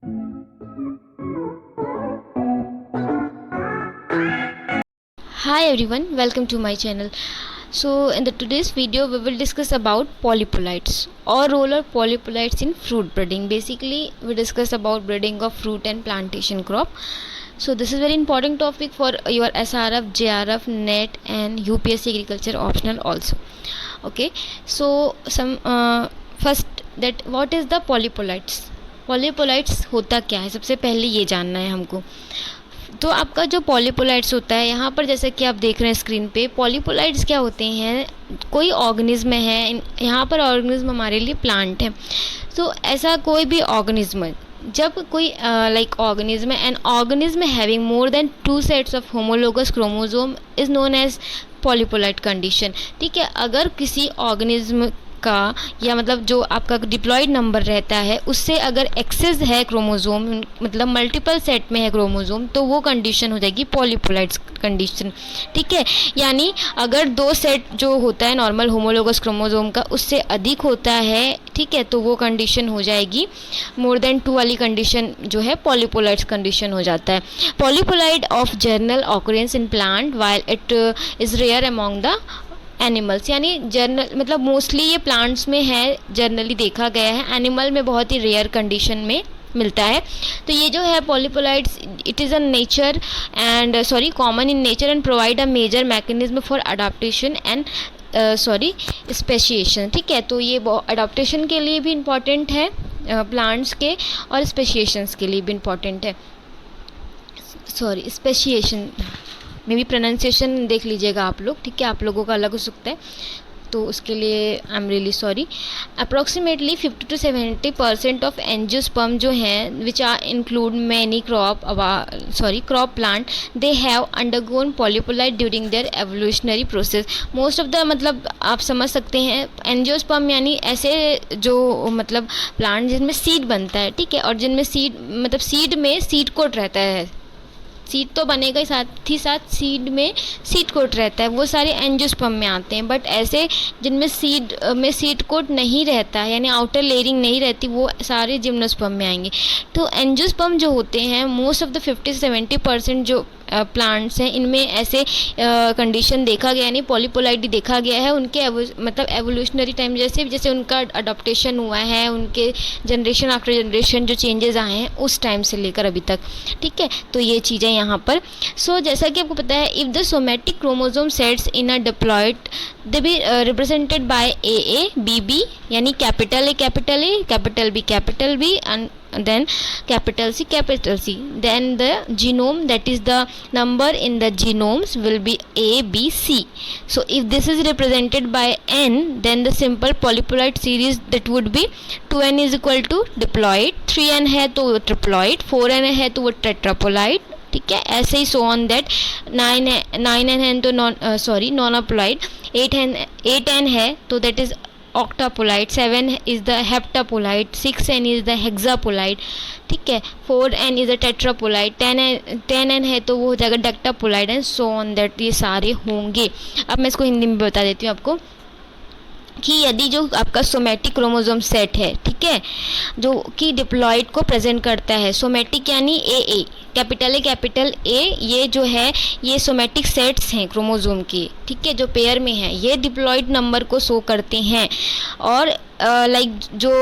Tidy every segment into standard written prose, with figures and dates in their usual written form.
Hi everyone, welcome to my channel. So in the today's video we will discuss about polyploids or role of polyploids in fruit breeding. Basically we discuss about breeding of fruit and plantation crop. So this is very important topic for your SRF, JRF, NET and UPSC agriculture optional also. Okay, so some first that what is the polyploids? पॉलीपोलाइट्स होता क्या है, सबसे पहले ये जानना है हमको. तो आपका जो पॉलीपोलाइट्स होता है यहाँ पर, जैसे कि आप देख रहे हैं स्क्रीन पे, पॉलीपोलाइट्स क्या होते हैं, कोई ऑर्गेनिज्म है. यहाँ पर ऑर्गेनिज्म हमारे लिए प्लांट है. तो ऐसा कोई भी ऑर्गेनिज्म, जब कोई लाइक ऑर्गेनिज्म है, an organism having more than 2 sets of homologous chromosome is known as polyploid condition. ठीक है, अगर किसी ऑर्गेनिज्म का या मतलब जो आपका डिप्लॉयड नंबर रहता है उससे अगर एक्सेस है क्रोमोसोम, मतलब मल्टीपल सेट में है क्रोमोसोम, तो वो कंडीशन हो जाएगी पॉलीपोलाइट्स कंडीशन. ठीक है, यानी अगर 2 सेट जो होता है नॉर्मल होमोलोगस क्रोमोसोम का उससे अधिक होता है, ठीक है, तो वो कंडीशन हो जाएगी मोर देन 2 वाली कंडीशन जो है पॉलीपोलाइट्स कंडीशन हो जाता है. Polyploid of general occurrence in plant while it is rare among the animals. यानी जर्नल मतलब मोस्टली ये प्लांट्स में है, जनरली देखा गया है. एनिमल में बहुत ही रेयर कंडीशन में मिलता है. तो ये जो है polyploids, it is a nature and common in nature and provide a major mechanism for adaptation and speciation. ठीक है, तो ये अडाप्टेशन के लिए भी इम्पॉर्टेंट है प्लांट्स के, और स्पेशिएशंस के लिए भी इम्पॉर्टेंट है. स्पेशिएशन मे भी प्रोनाउंसिएशन देख लीजिएगा आप लोग. ठीक है, आप लोगों का अलग हो सकता है, तो उसके लिए I am really sorry. Approximately 50 to 70% of angiosperm जो हैं which are include many crop plant, they have undergone polyploid during their evolutionary process. Most of the मतलब आप समझ सकते हैं एंजियोस्पर्म यानी ऐसे जो मतलब प्लांट जिनमें सीड बनता है. ठीक है, और जिनमें सीड में सीड कोट रहता है. सीड तो बनेगा ही, साथ ही साथ सीड में सीड कोट रहता है, वो सारे एंजियोस्पर्म में आते हैं. बट ऐसे जिनमें सीड कोट नहीं रहता है, यानी आउटर लेयरिंग नहीं रहती, वो सारे जिम्नोस्पर्म में आएंगे. तो एंजियोस्पर्म जो होते हैं, मोस्ट ऑफ द 50 से 70% जो प्लांट्स हैं, इनमें ऐसे कंडीशन देखा गया, यानी पॉलीपोलाइड देखा गया है. उनके मतलब एवोल्यूशनरी टाइम जैसे उनका अडॉप्टेशन हुआ है, उनके जनरेशन आफ्टर जनरेशन जो चेंजेस आए हैं उस टाइम से लेकर अभी तक. ठीक है, तो ये चीज़ें यहाँ पर. जैसा कि आपको पता है, if the somatic chromosome sets in a diploid they be represented by A B B, यानी capital A, capital B and then capital C, then the genome, that is the number in the genomes, will be A, B, C. So if this is represented by N, then the simple polyploid series that would be 2N is equal to diploid, 3N है तो वो triploid, 4N है तो वो tetraploid. ठीक है, ऐसे ही so on that 9N है तो नॉनअप्लॉइड, 8N है तो that is octaploid, 7 is the heptaploid, 6N is the hexaploid. ठीक है, 4N is the tetraploid, 10N है तो वो हो जाएगा डेक्टाप्लोइड एंड सो ऑन दैट, ये सारे होंगे. अब मैं इसको हिंदी में बता देती हूँ आपको कि यदि जो आपका सोमेटिक क्रोमोसोम सेट है, ठीक है, जो कि डिप्लॉयड को प्रेजेंट करता है, सोमेटिक यानी ए, कैपिटल ए, ये जो है ये सोमेटिक सेट्स हैं क्रोमोसोम के. ठीक है, जो पेयर में है ये डिप्लॉयड नंबर को शो करते हैं. और लाइक जो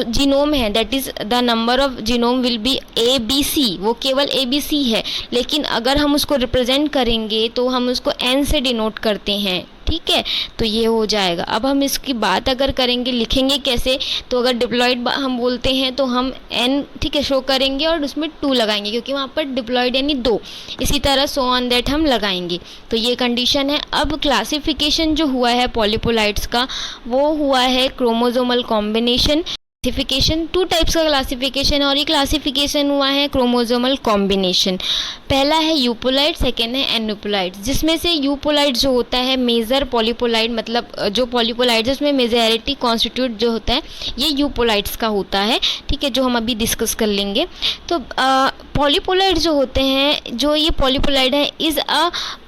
जीनोम है, that is the number of genome will be ABC, वो केवल ABC है. लेकिन अगर हम उसको रिप्रेजेंट करेंगे तो हम उसको N से डिनोट करते हैं. ठीक है, तो ये हो जाएगा. अब हम इसकी बात अगर करेंगे, लिखेंगे कैसे, तो अगर डिप्लॉयड हम बोलते हैं तो हम N, ठीक है, शो करेंगे और उसमें 2 लगाएंगे क्योंकि वहाँ पर डिप्लॉयड यानी 2. इसी तरह सो ऑन दैट हम लगाएंगे. तो ये कंडीशन है. अब क्लासिफिकेशन जो हुआ है पॉलीपोलाइड्स का, वो हुआ है क्रोमोसोमल कॉम्बिनेशन. क्लासिफिकेशन 2 टाइप्स का क्लासिफिकेशन, और ये क्लासिफिकेशन हुआ है क्रोमोसोमल कॉम्बिनेशन. पहला है यूपोलाइड, सेकेंड है एनुपोलाइड. जिसमें से यूपोलाइड जो होता है मेजर पॉलीपोलाइड, मतलब जो पॉलीपोलाइड है उसमें मेजॉरिटी कॉन्स्टिट्यूट जो होता है ये यूपोलाइड्स का होता है. ठीक है, जो हम अभी डिस्कस कर लेंगे. तो पॉलीपोलाइड जो होते हैं, जो ये पॉलीपोलाइड है is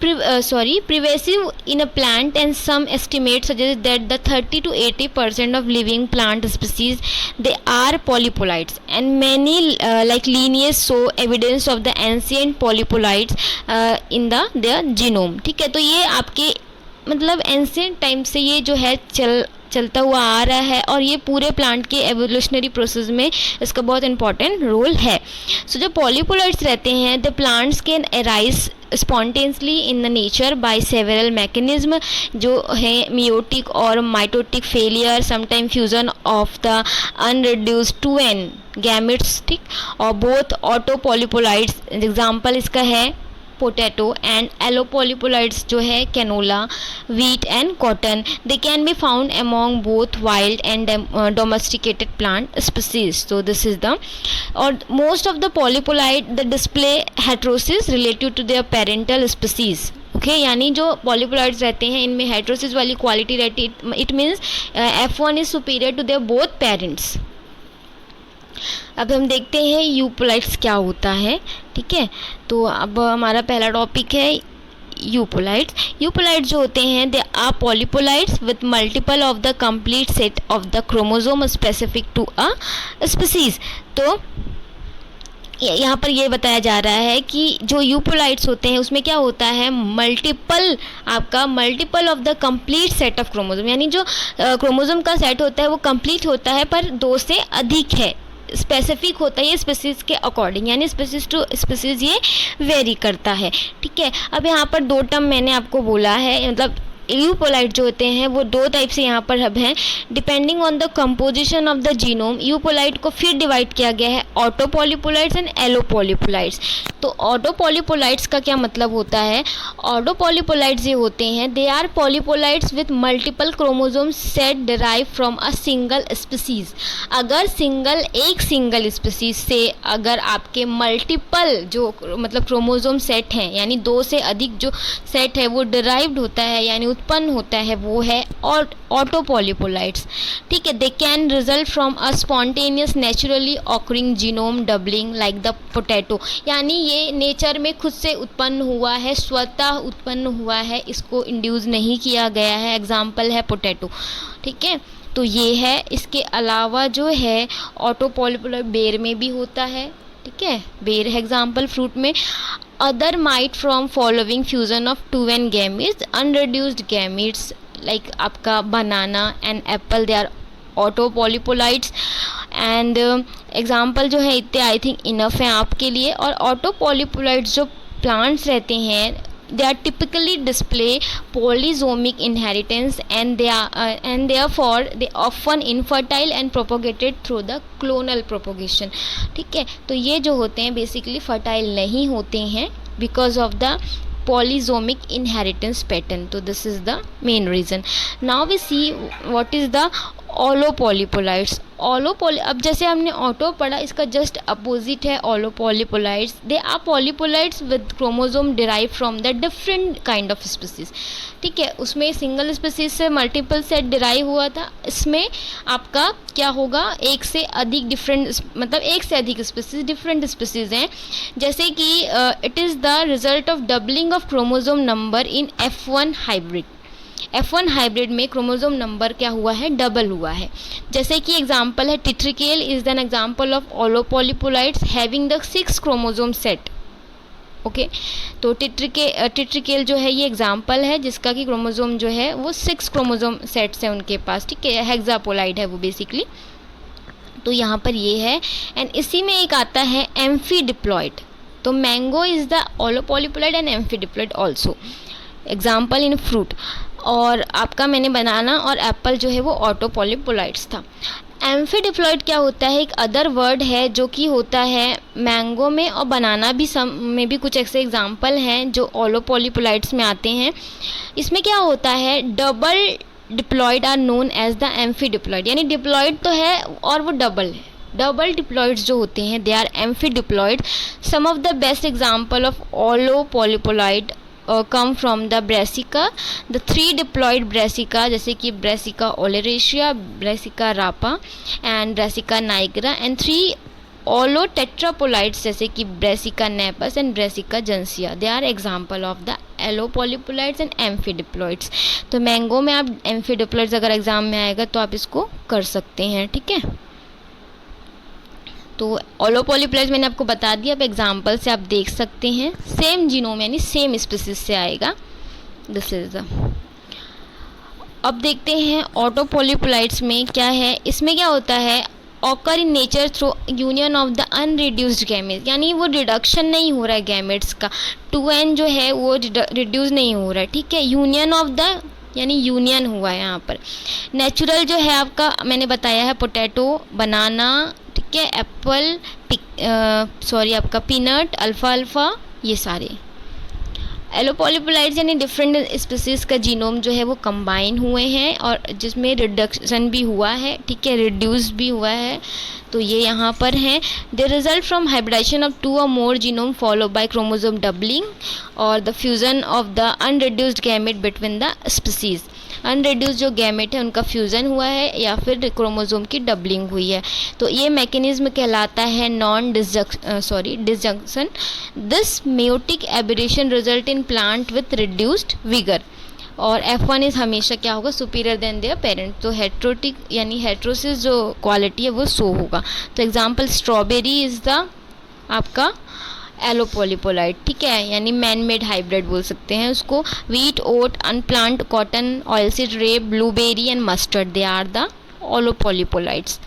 pervasive in a plant and some estimate suggest that the 30 to 80% of living plant species they are polyploids and many like lineages show evidence of the ancient polyploids in the their genome. ठीक है, तो ये आपके मतलब ancient time से ये जो है चलता हुआ आ रहा है और ये पूरे प्लांट के एवोल्यूशनरी प्रोसेस में इसका बहुत इंपॉर्टेंट रोल है। सो जो पॉलीपोलाइड्स रहते हैं, the plants can arise spontaneously in the nature by several mechanism, जो है मियोटिक और mitotic failure, sometime fusion of the unreduced 2n gametes. ठीक, और बोथ ऑटो पॉलीपोलाइड्स, एग्जाम्पल इसका है पोटैटो, एंड एलोपोलीपोलाइड्स जो है canola, wheat and cotton. They can be found among both wild and domesticated plant species. So this is the और most of the polyploid the display heterosis relative to their parental species. Okay, यानी जो polyploids रहते हैं इनमें heterosis वाली quality रहती है। It means F1 is superior to their both parents. अब हम देखते हैं यूपोलाइट्स क्या होता है। ठीक है, तो अब हमारा पहला टॉपिक है यूपोलाइट्स। यूपोलाइट्स जो होते हैं they are polyploids with multiple of the complete set of the chromosome specific to a species. तो यहाँ पर ये बताया जा रहा है कि जो यूपोलाइट्स होते हैं उसमें क्या होता है, multiple of the complete set of chromosome, यानी जो क्रोमोसोम का सेट होता है वो कंप्लीट होता है पर 2 से अधिक है, स्पेसिफिक होता है ये स्पीसीज के अकॉर्डिंग, यानी स्पीसीज टू स्पीसीज ये वेरी करता है। ठीक है, अब यहाँ पर 2 टर्म मैंने आपको बोला है, मतलब यूपोलाइट जो होते हैं वो 2 टाइप से यहाँ पर हब हैं। Depending on the composition of the genome, euploid को फिर डिवाइड किया गया है ऑटो पॉलीपोलाइट्स एंड एलोपॉलीपोलाइट्स। तो ऑटो पॉलीपोलाइट्स का क्या मतलब होता है, ऑटो पॉलीपोलाइट्स ये होते हैं they are polyploids with multiple chromosome set derive from a single species. अगर एक सिंगल स्पीसीज से अगर आपके मल्टीपल जो मतलब क्रोमोसोम सेट हैं, यानी 2 से अधिक जो सेट है वो डिराइव्ड होता है यानी उत्पन्न होता है, वो है ऑटो पॉलीपोलाइट्स। ठीक है, they can result from a spontaneous naturally occurring genome doubling like the potato, यानी ये नेचर में खुद से उत्पन्न हुआ है, स्वतः उत्पन्न हुआ है, इसको इंड्यूस नहीं किया गया है। एग्जाम्पल है पोटैटो। ठीक है, तो ये है। इसके अलावा जो है ऑटो पॉलीपोलाइट बेर में भी होता है। ठीक है, बेर है एग्जाम्पल फ्रूट में। Other might from following fusion of 2n gametes, unreduced gametes like आपका banana and apple, they are auto polypolites and example जो है इतने आई थिंक इनफ है आपके लिए। और auto polypolites जो plants रहते हैं they are typically display polysomic inheritance and therefore they often infertile and propagated through the clonal propagation। ठीक है, तो ये जो होते हैं बेसिकली फर्टाइल नहीं होते हैं because of the polysomic inheritance pattern। तो this is the main reason। Now we see what is the ओलोपोलीपोलाइट्स। अब जैसे हमने ऑटो पढ़ा, इसका जस्ट अपोजिट है allopolyploids. They are polyploids with chromosome derive from the different kind of species. ठीक है, उसमें सिंगल स्पीसीज से मल्टीपल सेट डिराइव हुआ था, इसमें आपका क्या होगा, एक से अधिक डिफरेंट मतलब एक से अधिक स्पीसीज डिफरेंट स्पीसीज हैं। जैसे कि it is the result of doubling of chromosome number in F1 hybrid. F1 hybrid में क्रोमोसोम नंबर क्या हुआ है, डबल हुआ है। जैसे कि एग्जांपल है triticale is an example of allopolyploids having the 6 chromosome set. Okay, तो टिट्रिकेल जो है ये एग्जांपल है जिसका कि क्रोमोसोम जो है वो 6 क्रोमोसोम सेट्स हैं उनके पास। ठीक है, हेक्सापोलाइड है वो बेसिकली। तो यहाँ पर ये है। एंड इसी में एक आता है एम्फीडिप्लॉइड। तो mango is the allopolyploid and amphidiploid also, example in fruit. और आपका मैंने बनाना और एप्पल जो है वो ऑटो पॉलीपोलाइट्स था। एम्फीडिप्लॉइड क्या होता है, एक अदर वर्ड है जो कि होता है मैंगो में और बनाना भी सम में भी कुछ ऐसे एग्जाम्पल हैं जो ऑलो पॉलीपोलाइट्स में आते हैं। इसमें क्या होता है, double diploid are known as the amphidiploid, यानी डिप्लॉइड तो है और वो डबल है। डबल डिप्लॉइड्स जो होते हैं they are amphidiploid. Some of the best example of allopolyploid come from the brassica, the 3 diploid brassica जैसे कि brassica oleracea, brassica rapa and brassica nigra, and 3 allotetraploids जैसे कि Brassica napus and Brassica juncea, they are example of the allopolyploids and amphidiploids. तो mango में आप एम्फीडिप्लॉइड्स अगर exam में आएगा तो आप इसको कर सकते हैं, ठीक है। तो ऑलो पॉलीपोलाइट्स मैंने आपको बता दिया, अब एग्जाम्पल से आप देख सकते हैं, सेम जीनोम यानी सेम स्पीसीज से आएगा। दिस इज द, अब देखते हैं ऑटो पॉलीपोलाइट्स में क्या है। इसमें क्या होता है, occur in nature through union of the unreduced gametes, यानी वो रिडक्शन नहीं हो रहा है गैमेट्स का, 2n जो है वो रिड्यूस नहीं हो रहा है, ठीक है। यूनियन ऑफ द यानी यूनियन हुआ है यहाँ पर। नेचुरल जो है आपका मैंने बताया है, पोटैटो, बनाना, ठीक है, एप्पल, आपका पीनट, अल्फा, ये सारे एलो पॉलीपोलाइट्स यानी डिफरेंट स्पीसीज का जीनोम जो है वो कंबाइन हुए हैं और जिसमें रिडक्शन भी हुआ है, ठीक है, रिड्यूस भी हुआ है। तो ये यहाँ पर हैं। They result from hybridization of 2 or more genome follow by chromosome doubling or the fusion of the unreduced gamete between the species. Unreduced जो गैमेट है उनका फ्यूज़न हुआ है या फिर क्रोमोसोम की डबलिंग हुई है। तो ये मैकेनिज्म कहलाता है non disjunction. This meiotic aberration result in plant with reduced vigour. और F1 इज हमेशा क्या होगा, सुपीरियर देन देयर पेरेंट। तो हेट्रोटिक यानी हेट्रोसिस जो क्वालिटी है वो शो होगा। तो एग्जाम्पल स्ट्रॉबेरी इज द आपका एलो पॉलीपोलाइट, ठीक है, यानी मैन मेड हाइब्रिड बोल सकते हैं उसको। Wheat, oat, upland cotton, oilseed rape, blueberry and mustard, they are the allopolyploids.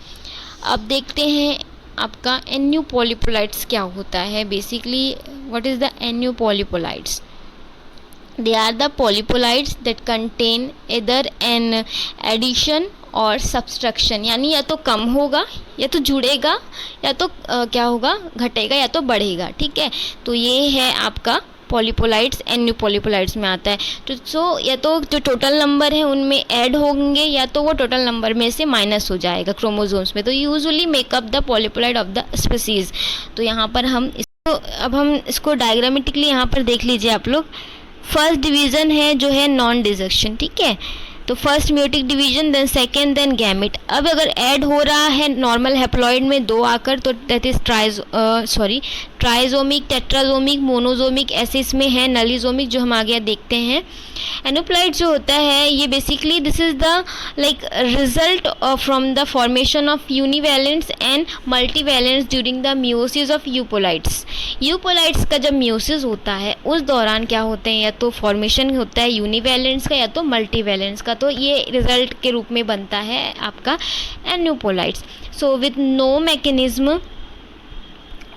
अब देखते हैं आपका एन्यू पॉलीपोलाइट्स क्या होता है। Basically what is the aneuploids? They are the polypolites that contain either an addition और subtraction, यानी या तो कम होगा या तो जुड़ेगा या तो क्या होगा, घटेगा या तो बढ़ेगा, ठीक है। तो ये है आपका पॉलीपोलाइट्स, एन्यू पॉलीपोलाइट्स में आता है। तो या तो जो टोटल नंबर है उनमें ऐड होंगे या तो वो टोटल नंबर में से माइनस हो जाएगा क्रोमोसोम्स में। तो usually makeup the polyploid of the species. तो यहाँ पर हम इसको, अब हम इसको डायग्रामेटिकली यहाँ पर देख लीजिए आप लोग। फर्स्ट डिवीज़न है जो है नॉन डिसेक्शन, ठीक है। तो first meiotic division, then second, then gamete. अब अगर ऐड हो रहा है नॉर्मल हैप्लॉइड में 2 आकर तो दैट इज ट्राइजोमिक, टेट्राजोमिक, मोनोजोमिक, ऐसे इसमें है नलीजोमिक जो हम आगे देखते हैं। एनोप्लाइड जो होता है ये basically this is the like result from the formation of univalents and multivalents during the meiosis of euploids. Euploids का जब म्यूसिस होता है उस दौरान क्या होते हैं, या तो फॉर्मेशन होता है यूनिवैलेंट्स का या तो मल्टीवैलेंट्स का। तो ये रिजल्ट के रूप में बनता है आपका aneuploids. So with no mechanism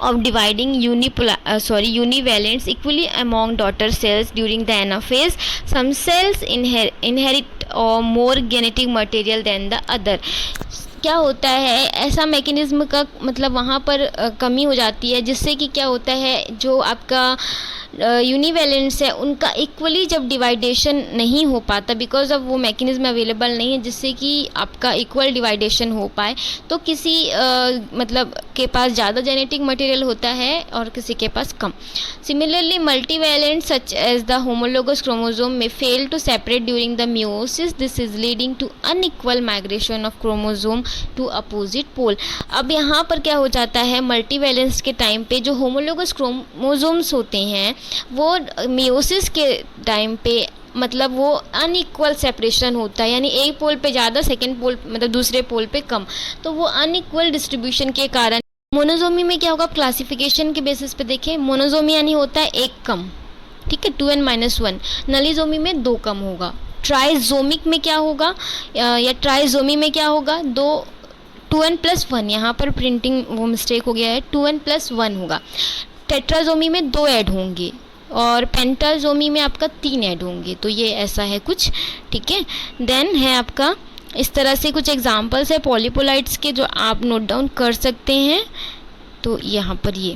of dividing univalents equally among daughter cells during the anaphase, some cells inherit more genetic material than the other। क्या होता है, ऐसा मैकेनिज्म का मतलब वहाँ पर कमी हो जाती है जिससे कि क्या होता है, जो आपका यूनिवैलेंट्स है उनका इक्वली जब डिवाइडेशन नहीं हो पाता, बिकॉज अब वो मैकेनिज्म अवेलेबल नहीं है जिससे कि आपका इक्वल डिवाइडेशन हो पाए। तो किसी मतलब के पास ज़्यादा जेनेटिक मटेरियल होता है और किसी के पास कम। Similarly multivalent such as the homologous chromosome में fail to separate during the meiosis, this is leading to unequal migration of chromosome to opposite pole. अब यहाँ पर क्या हो जाता है, मल्टीवैलेंस के टाइम पे जो होमोलोगस क्रोमोसोम्स होते हैं वो मियोसिस के टाइम पे मतलब वो अनइक्वल सेपरेशन होता है, यानी एक पोल पे ज़्यादा, सेकेंड पोल मतलब दूसरे पोल पे कम। तो वो अनइक्वल डिस्ट्रीब्यूशन के कारण मोनोजोमी में क्या होगा, क्लासिफिकेशन के बेसिस पे देखें, मोनोजोमी यानी होता है एक कम, ठीक है, 2n-1। नलीजोमी में 2 कम होगा। ट्राइजोमिक में क्या होगा या ट्राइजोमी में क्या होगा, 2n+1, यहाँ पर प्रिंटिंग वो मिस्टेक हो गया है, 2n+1 होगा। टेट्राजोमी में 2 ऐड होंगे और पेंटाजोमी में आपका 3 ऐड होंगे। तो ये ऐसा है कुछ, ठीक है। देन है आपका इस तरह से कुछ एग्जांपल्स है पॉलीपोलाइट्स के जो आप नोट डाउन कर सकते हैं। तो यहाँ पर ये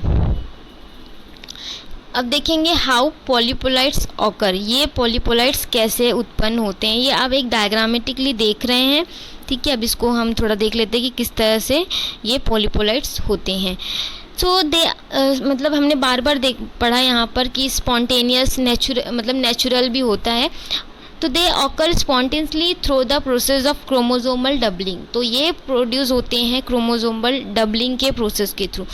अब देखेंगे हाउ पॉलीपोलाइट्स ऑकर, ये पॉलीपोलाइट्स कैसे उत्पन्न होते हैं, ये आप एक डायग्रामेटिकली देख रहे हैं, ठीक है। अब इसको हम थोड़ा देख लेते हैं कि किस तरह से ये पॉलीपोलाइट्स होते हैं। सो मतलब हमने बार बार पढ़ा यहाँ पर कि स्पॉन्टेनियस नेचुरल भी होता है। तो they occur spontaneously through the process of chromosomal doubling. तो ये प्रोड्यूस होते हैं क्रोमोसोमल डबलिंग के प्रोसेस के थ्रू।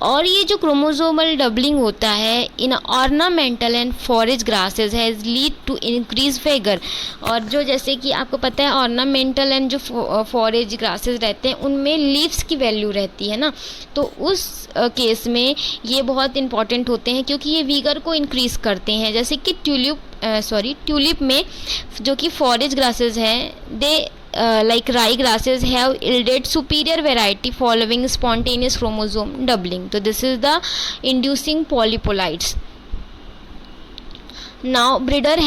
और ये जो क्रोमोसोमल डबलिंग होता है in ornamental and forage grasses has lead to increase figure. और जो जैसे कि आपको पता है ऑर्नामेंटल एंड जो फॉरेज ग्रासेस रहते हैं उनमें लीव्स की वैल्यू रहती है ना, तो उस केस में ये बहुत इंपॉर्टेंट होते हैं क्योंकि ये वीगर को इंक्रीज़ करते हैं। जैसे कि ट्यूलिप में जो कि फॉरेज ग्रासेस हैं दे like rye grasses have yielded superior variety following spontaneous chromosome doubling. So this is the inducing polyploids. Now breeder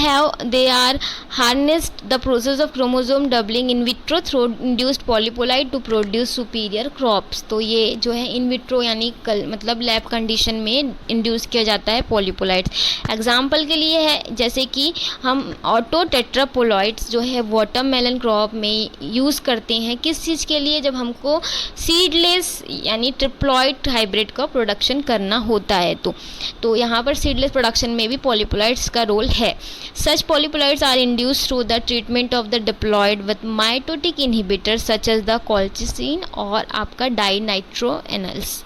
they are harnessed the process of chromosome doubling in vitro through induced polyploid to produce superior crops. तो ये जो है इन vitro यानी मतलब lab condition में induce किया जाता है पॉलीपोलाइड्स। एग्जाम्पल के लिए है जैसे कि हम ऑटो टेट्रापोलॉइड्स जो है वाटरमेलन क्रॉप में यूज़ करते हैं किस चीज़ के लिए, जब हमको सीडलेस यानी ट्रिप्लॉइड हाइब्रिड का प्रोडक्शन करना होता है। तो यहाँ पर सीडलेस प्रोडक्शन में भी पॉलीपोलाइड्स का रोल है। Such polyploids are induced through the treatment of the diploid with mitotic inhibitor such as the colchicine और आपका डाइनाइट्रोएनल्स।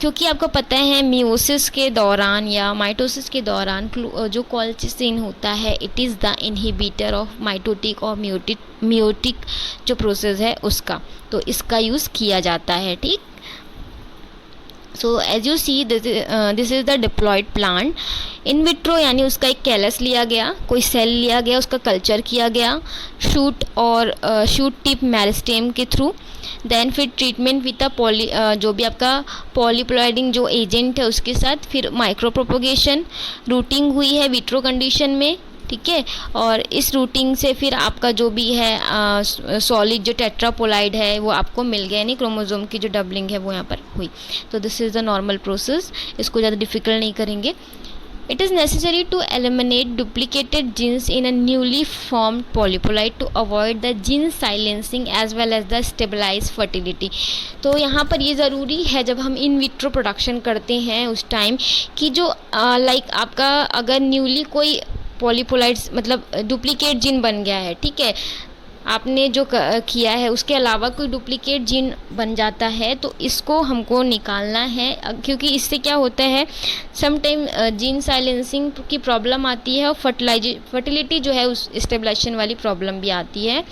क्योंकि आपको पता है मियोसिस के दौरान या माइटोसिस के दौरान जो कॉल्चिसिन होता है it is the inhibitor of mitotic और मियोटिक जो प्रोसेस है उसका, तो इसका यूज़ किया जाता है। ठीक, so as you see this is the diploid plant. In vitro यानी उसका एक कैलस लिया गया, कोई सेल लिया गया, उसका कल्चर किया गया शूट और शूट टिप मेरिस्टेम के थ्रू। देन फिर ट्रीटमेंट विद जो भी आपका पॉलीप्लॉइडिंग जो एजेंट है उसके साथ, फिर माइक्रो प्रोपोगेशन, रूटिंग हुई है विट्रो कंडीशन में। ठीक है, और इस रूटिंग से फिर आपका जो भी है सॉलिड जो टेट्रापोलाइड है वो आपको मिल गया, यानी क्रोमोसोम की जो डबलिंग है वो यहाँ पर हुई। तो this is the normal process, इसको ज़्यादा डिफिकल्ट नहीं करेंगे। It is necessary to eliminate duplicated genes in a newly formed polyploid to avoid the gene silencing as well as the stabilized fertility. तो यहाँ पर ये ज़रूरी है जब हम इन विट्रो प्रोडक्शन करते हैं उस टाइम कि जो लाइक आपका अगर न्यूली कोई पॉलीपोलाइड्स मतलब डुप्लीकेट जीन बन गया है, ठीक है, आपने जो किया है उसके अलावा कोई डुप्लीकेट जीन बन जाता है तो इसको हमको निकालना है, क्योंकि इससे क्या होता है समटाइम जीन साइलेंसिंग की प्रॉब्लम आती है और फर्टिलिटी जो है उस स्टेबलाइजेशन वाली प्रॉब्लम भी आती है।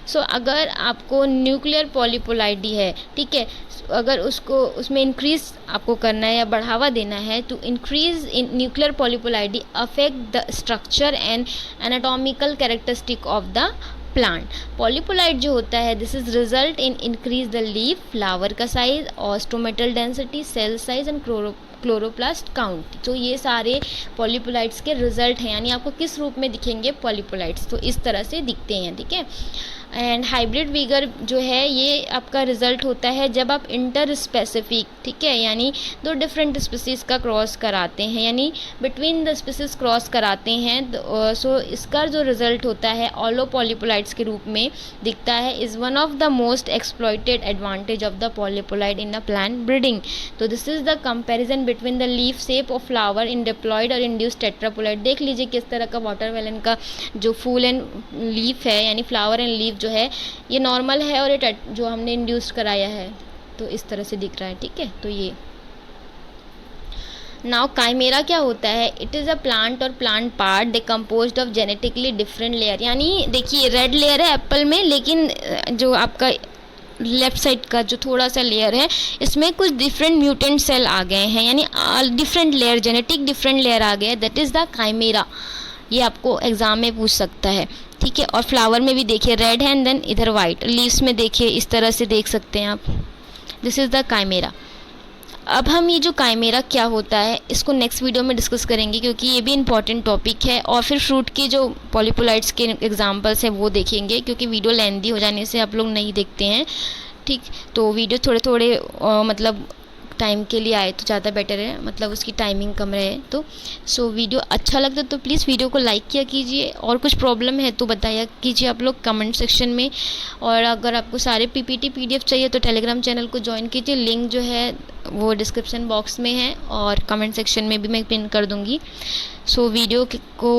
सो अगर आपको न्यूक्लियर पॉलीपोलाइडी है, ठीक है, अगर उसमें इंक्रीज आपको करना है या बढ़ावा देना है तो increase in nuclear polyploidy affect the structure and anatomical characteristic of the plant. Polyploid जो होता है this is result in increase the leaf, flower का साइज और stomatal density, cell size and chloroplast count. तो ये सारे पॉलीपोलाइड्स के रिजल्ट हैं, यानी आपको किस रूप में दिखेंगे पॉलीपोलाइड्स, तो इस तरह से दिखते हैं। ठीक है, एंड हाइब्रिड वीगर जो है ये आपका रिजल्ट होता है जब आप इंटर स्पेसिफिक, ठीक है, यानी दो डिफरेंट स्पीसीज का क्रॉस कराते हैं, यानी बिटवीन द स्पीसीज क्रॉस कराते हैं। सो इसका जो रिजल्ट होता है ऑलो पॉलीपोलाइड्स के रूप में दिखता है, is one of the most exploited advantage of the polyploid in the plant breeding. तो this is the comparison between the leaf shape of flower in diploid और इंड्यूस्ड टेट्रापोलाइड। देख लीजिए किस तरह का वाटरमेलन का जो फूल एंड लीफ है यानी फ्लावर एंड लीफ जो है ये नॉर्मल है और ये जो हमने इंड्यूस कराया है तो इस तरह से दिख रहा है। ठीक है, तो ये नाउ काइमेरा क्या होता है, इट इज़ अ प्लांट और plant part decomposed of genetically different layer. यानी देखिए रेड लेयर है एप्पल में, लेकिन जो आपका लेफ्ट साइड का जो थोड़ा सा लेयर है इसमें कुछ डिफरेंट म्यूटेंट सेल आ गए हैं, यानी different layer, genetic different layer आ गया है, दैट इज़ द काइमेरा। ये आपको एग्जाम में पूछ सकता है। ठीक है, और फ्लावर में भी देखिए रेड है एंड देन इधर वाइट, लीव्स में देखिए इस तरह से देख सकते हैं आप, दिस इज़ द काइमेरा। अब हम ये जो काइमेरा क्या होता है इसको नेक्स्ट वीडियो में डिस्कस करेंगे क्योंकि ये भी इंपॉर्टेंट टॉपिक है, और फिर फ्रूट के जो पॉलीपोलाइड्स के एग्जांपल्स हैं वो देखेंगे क्योंकि वीडियो लेंथी हो जाने से आप लोग नहीं देखते हैं। ठीक, तो वीडियो थोड़े थोड़े मतलब टाइम के लिए आए तो ज़्यादा बेटर है, मतलब उसकी टाइमिंग कम रहे तो। सो वीडियो अच्छा लगता तो प्लीज़ वीडियो को लाइक किया कीजिए, और कुछ प्रॉब्लम है तो बताया कीजिए आप लोग कमेंट सेक्शन में। और अगर आपको सारे पीपीटी पीडीएफ चाहिए तो टेलीग्राम चैनल को ज्वाइन कीजिए, लिंक जो है वो डिस्क्रिप्शन बॉक्स में है और कमेंट सेक्शन में भी मैं पिन कर दूँगी। सो वीडियो को